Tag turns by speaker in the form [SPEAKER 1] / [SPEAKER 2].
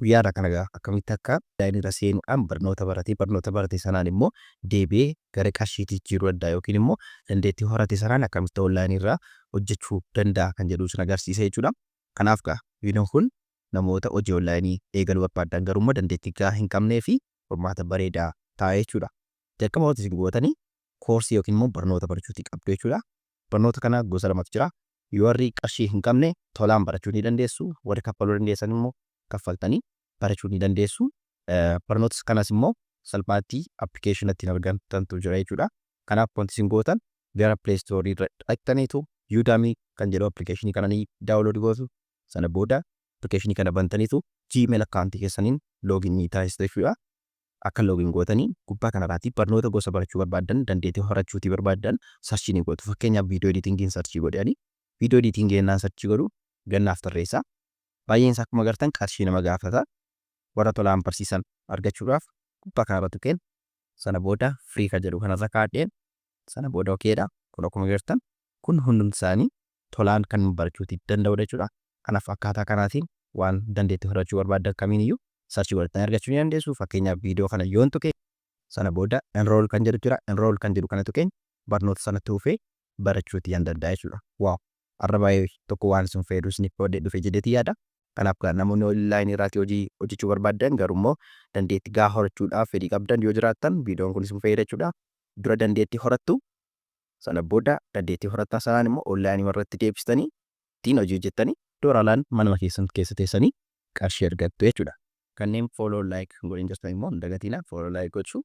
[SPEAKER 1] guyyaadha kana akkamitti akka daa'imni seenuudhaan barnoota barate sanaan immoo deebi'ee gara qarshiitti jijjiiruu danda'a yookiin immoo dandeettii horate sanaan akkamitti onlaayinii irraa hojjechuu danda'a kan jedhu sun agarsiisa jechuudha. Kanaaf viidiyoon kun namoota hojii onlaayinii eegaluu barbaadan garuu immoo dandeettii gahaa hin qabnee fi furmaata bareedaa ta'a jechuudha. Jalqaba wanti isin gootanii koorsii yookiin immoo barnoota barachuutii qabdu jechuudha. Barnoota kana gosa lamatu jira. Yoo warri qarshii hin qabne tolaan barachuu ni dandeessu. Warri kaffaluu dandeessan immoo kaffaltanii barachuu ni dandeessu. Barnoota kanas immoo salphaatti appilikeeshinatti argatantu jira jechuudha. Kanaaf wanti isin gootan gara Play Store irra dhaqxaniitu Udemy kan jedhu appilikeeshinii kana ni daawunloodii gootu. Sana booda appilikeeshinii kana bantaniitu Gmail akkaawuntii keessaniin looginii taasistu jechuudha. Akka loogiin gootanii gubbaa kanarraatti barnoota gosa barachuu barbaadan dandeettii horachuutii barbaadan sarchii ni gootu. Fakkeenyaaf viidiyoo editingiin sarchii godhanii viidiyoo editingii ennaan sarchii godhu gannaaf tarreessa. Baay'een isaa akkuma agartan qarshii nama gaafata. Warra tolaan barsiisan argachuudhaaf gubbaa kanarratti kenna. Sana booda firii kan jedhu kanarra kaadheen sana booda okeedha. Kun akkuma agartan kun hundumti isaanii tolaan kan barachuutii danda'u jechuudha. Kanaaf akkaataa kanaatiin waan dandeettii horachuu barbaadan kamiiniyyuu sarchii godhatanii argachuu ni dandeessu. Fakkeenyaaf viidiyoo kana yoon tuqe sana booda enroll kan jedhu jira. Enroll kan jedhu kana tuqeen barnoota sanatti dhufee barachuutii yan danda'a jechuudha. Waaw! Har'a baay'ee tokko waan sun fayyadu isiniif boodee dhufe jedheetii yaada. Kanaaf namoonni onlaayinii irratti hojjechuu barbaadan garuu immoo dandeettii gahaa horachuudhaaf fedhii qabdan yoo jiraattan viidiyoon kun isin fayyada jechuudha. Dura dandeettii horattu sana booda dandeettii horattan sanaan immoo onlaayinii irratti deebistanii ittiin hojii hojjettanii dooraalaan manuma keessan keessa teessanii qarshii argattu jechuudha. Kanneen follow like godhin jirtan immoo hin dagatinaa follow like gochuu